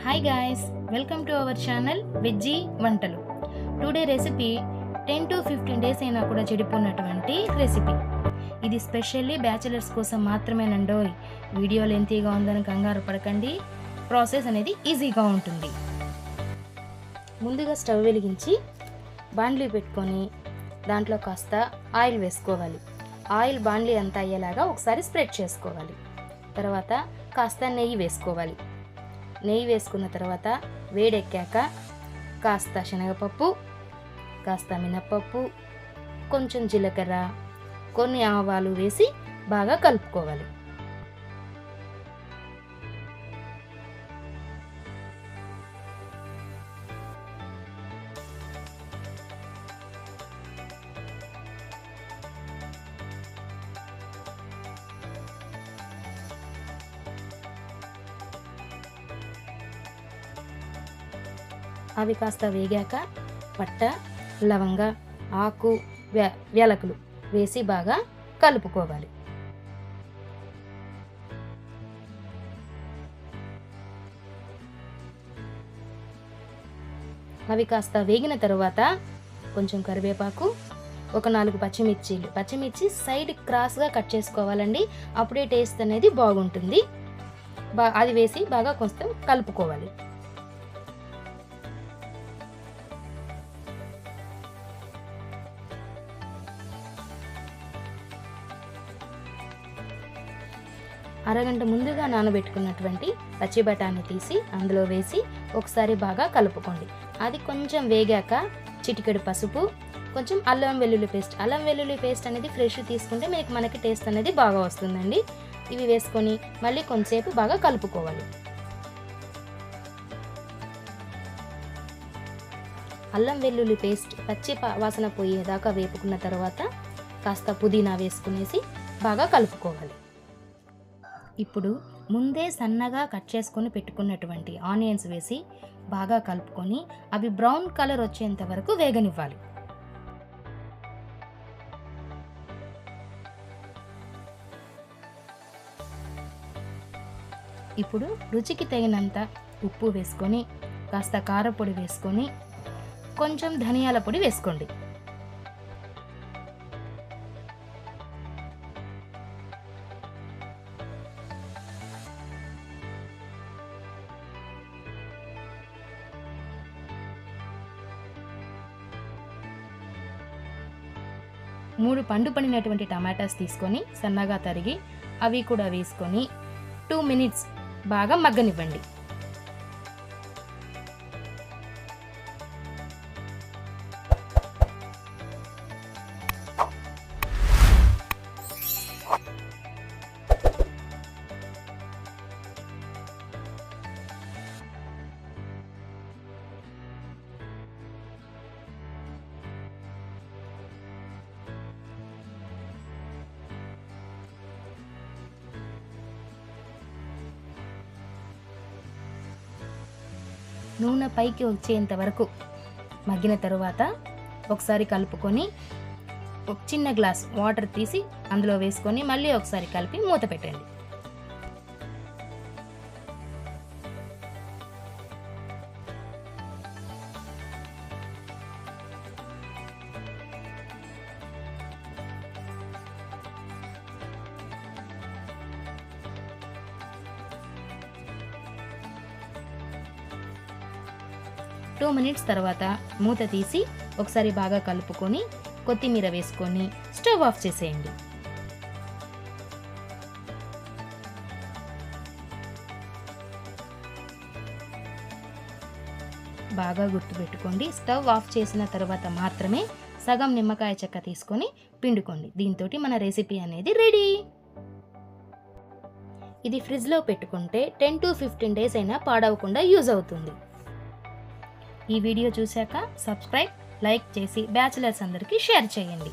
Hi guys, welcome to our channel veggie వంటలు. Today recipe 10 to 15 days అయినా కూడా చెడిపోయినటువంటి recipe. ఇది స్పెషల్లీ బ్యాచిలర్స్ కోసం మాత్రమేనండోయ్. వీడియో లెంతీగా ఉందని కంగారు పడకండి, ప్రాసెస్ అనేది ఈజీగా ఉంటుంది. ముందుగా స్టవ్ వెలిగించి బాండ్లీ పెట్టుకొని దాంట్లో కాస్త ఆయిల్ వేసుకోవాలి. ఆయిల్ బాండ్లీ అంతా అయ్యేలాగా ఒకసారి స్ప్రెడ్ చేసుకోవాలి. తర్వాత కాస్త నెయ్యి వేసుకోవాలి. నెయ్యి వేసుకున్న తర్వాత వేడెక్కాక కాస్త శనగపప్పు, కాస్త మినప్పప్పు, కొంచెం జీలకర్ర, కొన్ని ఆవాలు వేసి బాగా కలుపుకోవాలి. అవి కాస్త వేగాక పట్ట, లవంగ, ఆకు, యాలకులు వేసి బాగా కలుపుకోవాలి. అవి కాస్త వేగిన తరువాత కొంచెం కరివేపాకు, ఒక 4 పచ్చిమిర్చి సైడ్ క్రాస్గా కట్ చేసుకోవాలండి. అప్పుడే టేస్ట్ అనేది బాగుంటుంది. అది వేసి బాగా కొంచెం కలుపుకోవాలి. అరగంట ముందుగా నానబెట్టుకున్నటువంటి పచ్చి బఠానీ తీసి అందులో వేసి ఒకసారి బాగా కలుపుకోండి. అది కొంచెం వేగాక చిటికెడు పసుపు, కొంచెం అల్లం వెల్లుల్లి పేస్ట్ అనేది ఫ్రెష్ తీసుకుంటే మనకి టేస్ట్ అనేది బాగా వస్తుందండి. ఇవి వేసుకొని మళ్ళీ కొంచెంసేపు బాగా కలుపుకోవాలి. అల్లం వెల్లుల్లి పేస్ట్ పచ్చి వాసన పోయేదాకా వేపుకున్న తర్వాత కాస్త పుదీనా వేసుకునేసి బాగా కలుపుకోవాలి. ఇప్పుడు ముందే సన్నగా కట్ చేసుకొని పెట్టుకున్నటువంటి ఆనియన్స్ వేసి బాగా కలుపుకొని అవి బ్రౌన్ కలర్ వచ్చేంత వరకు వేగనివ్వాలి. ఇప్పుడు రుచికి తగినంత ఉప్పు వేసుకొని కాస్త కారపొడి వేసుకొని కొంచెం ధనియాల పొడి వేసుకోండి. మూడు పండు పడినటువంటి టమాటాస్ తీసుకొని సన్నగా తరిగి అవి కూడా వేసుకొని 2 minutes బాగా మగ్గనివ్వండి. నూనె పైకి వచ్చేంత వరకు మగ్గిన తరువాత ఒకసారి కలుపుకొని ఒక చిన్న గ్లాస్ వాటర్ తీసి అందులో వేసుకొని మళ్ళీ ఒకసారి కలిపి మూత పెట్టండి. టూ మినిట్స్ తర్వాత మూత తీసి ఒకసారి బాగా కలుపుకొని కొత్తిమీర వేసుకొని స్టవ్ ఆఫ్ చేసేయండి. బాగా గుర్తుపెట్టుకోండి, స్టవ్ ఆఫ్ చేసిన తర్వాత మాత్రమే సగం నిమ్మకాయ చెక్క తీసుకొని పిండుకోండి. దీంతో మన రెసిపీ అనేది రెడీ. ఇది ఫ్రిడ్జ్లో పెట్టుకుంటే 10 to 15 డేస్ అయినా పాడవకుండా యూజ్ అవుతుంది. ఈ వీడియో చూశాక సబ్స్క్రైబ్, లైక్ చేసి బ్యాచిలర్స్ అందరికీ షేర్ చేయండి.